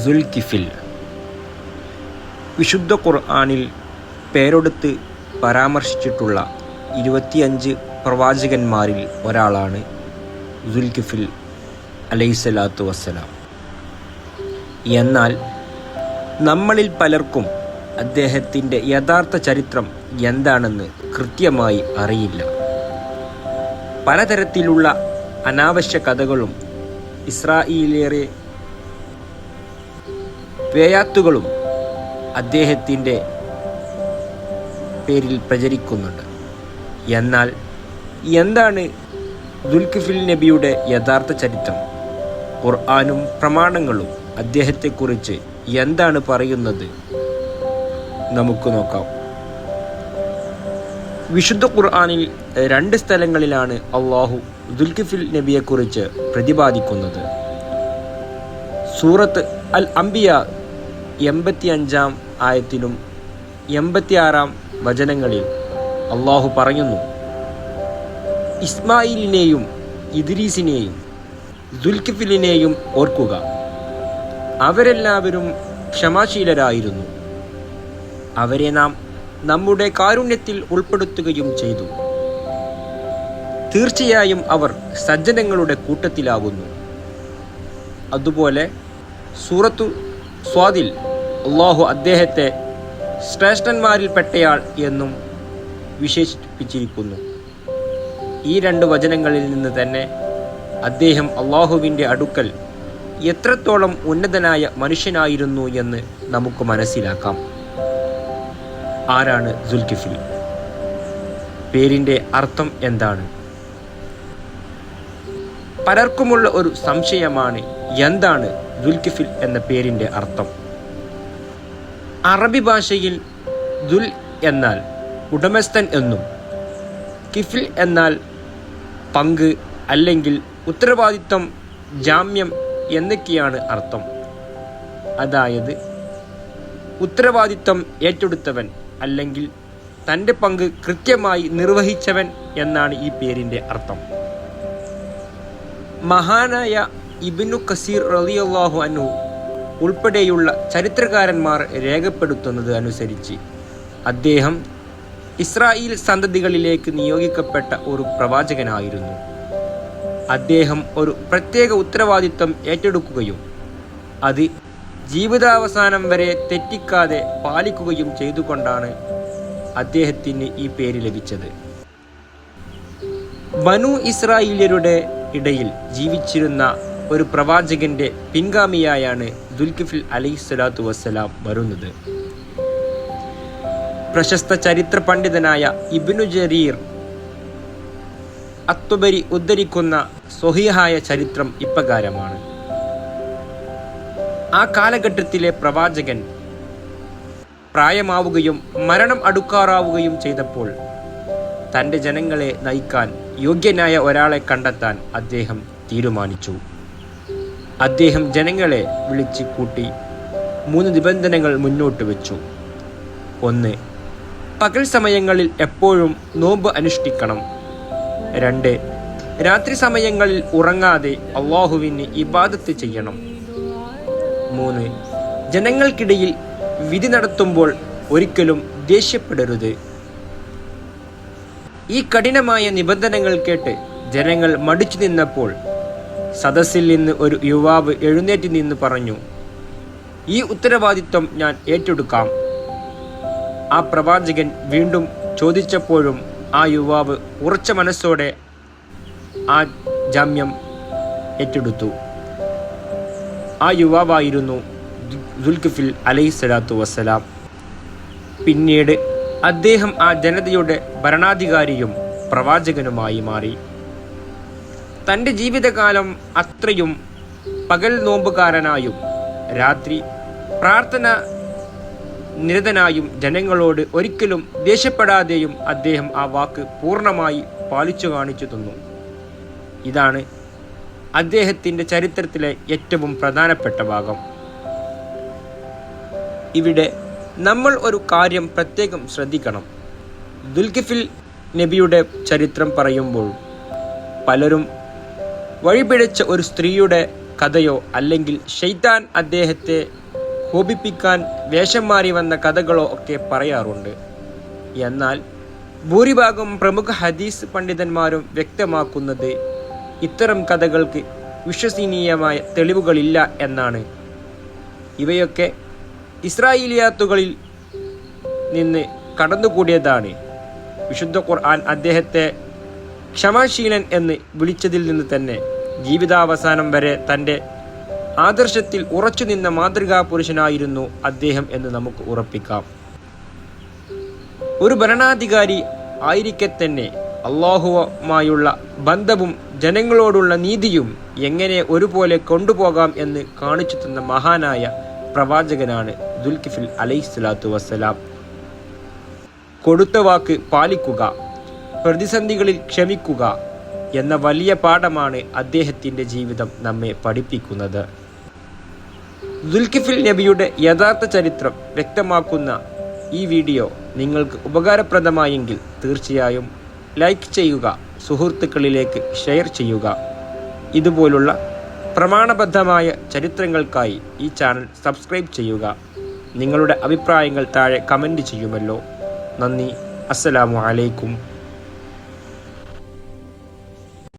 സുൽകിഫിൽ. വിശുദ്ധ ഖുർആനിൽ പേരെടുത്ത് പരാമർശിച്ചിട്ടുള്ള 25 പ്രവാചകന്മാരിൽ ഒരാളാണ് സുൽകിഫിൽ അലൈഹിസ്സലാത്തു വസ്സലാം. എന്നാൽ നമ്മളിൽ പലർക്കും അദ്ദേഹത്തിൻ്റെ യഥാർത്ഥ ചരിത്രം എന്താണെന്ന് കൃത്യമായി അറിയില്ല. പലതരത്തിലുള്ള അനാവശ്യ കഥകളും ഇസ്രായേലിയരെ വേയാത്തുകളും അദ്ദേഹത്തിൻ്റെ പേരിൽ പ്രചരിക്കുന്നുണ്ട്. എന്നാൽ എന്താണ് സുൽകിഫിൽ നബിയുടെ യഥാർത്ഥ ചരിത്രം? ഖുർആനും പ്രമാണങ്ങളും അദ്ദേഹത്തെക്കുറിച്ച് എന്താണ് പറയുന്നത്? നമുക്ക് നോക്കാം. വിശുദ്ധ ഖുർആനിൽ 2 സ്ഥലങ്ങളിലാണ് അള്ളാഹു സുൽകിഫിൽ നബിയെക്കുറിച്ച് പ്രതിപാദിക്കുന്നത്. സൂറത്ത് അൽ അംബിയ 85-ാം ആയത്തിലും 86-ാം വചനങ്ങളിൽ അള്ളാഹു പറയുന്നു, ഇസ്മായിലിനെയും ഇദ്രീസിനെയും സുൽകിഫിലിനെയും ഓർക്കുക, അവരെല്ലാവരും ക്ഷമാശീലരായിരുന്നു. അവരെ നാം നമ്മുടെ കാരുണ്യത്തിൽ ഉൾപ്പെടുത്തുകയും ചെയ്തു. തീർച്ചയായും അവർ സജ്ജനങ്ങളുടെ കൂട്ടത്തിലാകുന്നു. അതുപോലെ സൂറത്തു സ്വാദിൽ അള്ളാഹു അദ്ദേഹത്തെ ശ്രേഷ്ഠന്മാരിൽപ്പെട്ടയാൾ എന്നും വിശേഷിപ്പിച്ചിരിക്കുന്നു. ഈ 2 വചനങ്ങളിൽ നിന്ന് തന്നെ അദ്ദേഹം അള്ളാഹുവിൻ്റെ അടുക്കൽ എത്രത്തോളം ഉന്നതനായ മനുഷ്യനായിരുന്നു എന്ന് നമുക്ക് മനസ്സിലാക്കാം. ആരാണ് സുൽകിഫിൽ? പേരിൻ്റെ അർത്ഥം എന്താണ്? പലർക്കുമുള്ള ഒരു സംശയമാണ്, എന്താണ് സുൽകിഫിൽ എന്ന പേരിൻ്റെ അർത്ഥം? അറബി ഭാഷയിൽ ദുൽ എന്നാൽ ഉടമസ്ഥൻ എന്നും കിഫിൽ എന്നാൽ പങ്ക് അല്ലെങ്കിൽ ഉത്തരവാദിത്തം, ജാമ്യം എന്നൊക്കെയാണ് അർത്ഥം. അതായത് ഉത്തരവാദിത്തം ഏറ്റെടുത്തവൻ അല്ലെങ്കിൽ തൻ്റെ പങ്ക് കൃത്യമായി നിർവഹിച്ചവൻ എന്നാണ് ഈ പേരിൻ്റെ അർത്ഥം. മഹാനായ ഇബ്നു കസീർ റളിയല്ലാഹു അൻഹു ഉൾപ്പെടെയുള്ള ചരിത്രകാരന്മാർ രേഖപ്പെടുത്തുന്നത് അനുസരിച്ച് അദ്ദേഹം ഇസ്രായേൽ സന്തതികളിലേക്ക് നിയോഗിക്കപ്പെട്ട ഒരു പ്രവാചകനായിരുന്നു. അദ്ദേഹം ഒരു പ്രത്യേക ഉത്തരവാദിത്തം ഏറ്റെടുക്കുകയും അത് ജീവിതാവസാനം വരെ തെറ്റിക്കാതെ പാലിക്കുകയും ചെയ്തുകൊണ്ടാണ് അദ്ദേഹത്തിന് ഈ പേര് ലഭിച്ചത്. ബനു ഇസ്രായേല്യരുടെ ഇടയിൽ ജീവിച്ചിരുന്ന ഒരു പ്രവാചകന്റെ പിൻഗാമിയായാണ് സുൽകിഫിൽ അലൈഹിസ്സലാത്തു വസ്സലാം വരുന്നത്. പ്രശസ്ത ചരിത്ര പണ്ഡിതനായ ഇബ്നു ജരീർ അത്ബരി ഉദ്ധരിക്കുന്ന സ്വഹീഹായ ചരിത്രം ഇപ്രകാരമാണ്. ആ കാലഘട്ടത്തിലെ പ്രവാചകൻ പ്രായമാവുകയും മരണം അടുക്കാറാവുകയും ചെയ്തപ്പോൾ തൻ്റെ ജനങ്ങളെ നയിക്കാൻ യോഗ്യനായ ഒരാളെ കണ്ടെത്താൻ അദ്ദേഹം തീരുമാനിച്ചു. അദ്ദേഹം ജനങ്ങളെ വിളിച്ച് കൂട്ടി 3 നിബന്ധനകൾ മുന്നോട്ട് വെച്ചു. 1. പകൽ സമയങ്ങളിൽ എപ്പോഴും നോമ്പ് അനുഷ്ഠിക്കണം. 2. രാത്രി സമയങ്ങളിൽ ഉറങ്ങാതെ അള്ളാഹുവിന് ഇബാദത്ത് ചെയ്യണം. 3. ജനങ്ങൾക്കിടയിൽ വിധി നടത്തുമ്പോൾ ഒരിക്കലും ദേഷ്യപ്പെടരുത്. ഈ കഠിനമായ നിബന്ധനകൾ കേട്ട് ജനങ്ങൾ മടിച്ചു നിന്നപ്പോൾ സദസ്സിൽ നിന്ന് ഒരു യുവാവ് എഴുന്നേറ്റ് നിന്ന് പറഞ്ഞു, ഈ ഉത്തരവാദിത്വം ഞാൻ ഏറ്റെടുക്കാം. ആ പ്രവാചകൻ വീണ്ടും ചോദിച്ചപ്പോഴും ആ യുവാവ് ഉറച്ച മനസ്സോടെ ആ ജാമ്യം ഏറ്റെടുത്തു. ആ യുവാവായിരുന്നു സുൽകിഫിൽ അലൈഹിസ്സലാത്തു വസ്സലാം. പിന്നീട് അദ്ദേഹം ആ ജനതയുടെ ഭരണാധികാരിയും പ്രവാചകനുമായി മാറി. തൻ്റെ ജീവിതകാലം അത്രയും പകൽ നോമ്പുകാരനായും രാത്രി പ്രാർത്ഥന നിരതനായും ജനങ്ങളോട് ഒരിക്കലും ദേഷ്യപ്പെടാതെയും അദ്ദേഹം ആ വാക്ക് പൂർണ്ണമായി പാലിച്ചു കാണിച്ചു തന്നു. ഇതാണ് അദ്ദേഹത്തിൻ്റെ ചരിത്രത്തിലെ ഏറ്റവും പ്രധാനപ്പെട്ട ഭാഗം. ഇവിടെ നമ്മൾ ഒരു കാര്യം പ്രത്യേകം ശ്രദ്ധിക്കണം. സുൽകിഫിൽ നബിയുടെ ചരിത്രം പറയുമ്പോൾ പലരും വഴിപിഴച്ച ഒരു സ്ത്രീയുടെ കഥയോ അല്ലെങ്കിൽ ഷെയ്ത്താൻ അദ്ദേഹത്തെ കോപിപ്പിക്കാൻ വേഷം മാറി വന്ന കഥകളോ ഒക്കെ പറയാറുണ്ട്. എന്നാൽ ഭൂരിഭാഗം പ്രമുഖ ഹദീസ് പണ്ഡിതന്മാരും വ്യക്തമാക്കുന്നത് ഇത്തരം കഥകൾക്ക് വിശ്വസനീയമായ തെളിവുകളില്ല എന്നാണ്. ഇവയൊക്കെ ഇസ്രായേലിയാത്തുകളിൽ നിന്ന് കടന്നുകൂടിയതാണ്. വിശുദ്ധ ഖുർആൻ അദ്ദേഹത്തെ ക്ഷമാശീലൻ എന്ന് വിളിച്ചതിൽ നിന്ന് തന്നെ ജീവിതാവസാനം വരെ തൻ്റെ ആദർശത്തിൽ ഉറച്ചു നിന്ന മാതൃകാ പുരുഷനായിരുന്നു അദ്ദേഹം എന്ന് നമുക്ക് ഉറപ്പിക്കാം. ഒരു ഭരണാധികാരി ആയിരിക്കെ തന്നെ അള്ളാഹുവുമായുള്ള ബന്ധവും ജനങ്ങളോടുള്ള നീതിയും എങ്ങനെ ഒരുപോലെ കൊണ്ടുപോകാം എന്ന് കാണിച്ചു തന്ന മഹാനായ പ്രവാചകനാണ് ദുൽകിഫിൽ അലൈഹിസ്സലാത്തു വസ്സലാം. കൊടുത്ത വാക്ക് പാലിക്കുക, പ്രതിസന്ധികളിൽ ക്ഷമിക്കുക എന്ന വലിയ പാഠമാണ് അദ്ദേഹത്തിൻ്റെ ജീവിതം നമ്മെ പഠിപ്പിക്കുന്നത്. ദുൽകിഫിൽ നബിയുടെ യഥാർത്ഥ ചരിത്രം വ്യക്തമാക്കുന്ന ഈ വീഡിയോ നിങ്ങൾക്ക് ഉപകാരപ്രദമായെങ്കിൽ തീർച്ചയായും ലൈക്ക് ചെയ്യുക, സുഹൃത്തുക്കളിലേക്ക് ഷെയർ ചെയ്യുക. ഇതുപോലുള്ള പ്രമാണബദ്ധമായ ചരിത്രങ്ങൾക്കായി ഈ ചാനൽ സബ്സ്ക്രൈബ് ചെയ്യുക. നിങ്ങളുടെ അഭിപ്രായങ്ങൾ താഴെ കമൻറ്റ് ചെയ്യുമല്ലോ. നന്ദി. അസ്സലാമു അലൈക്കും.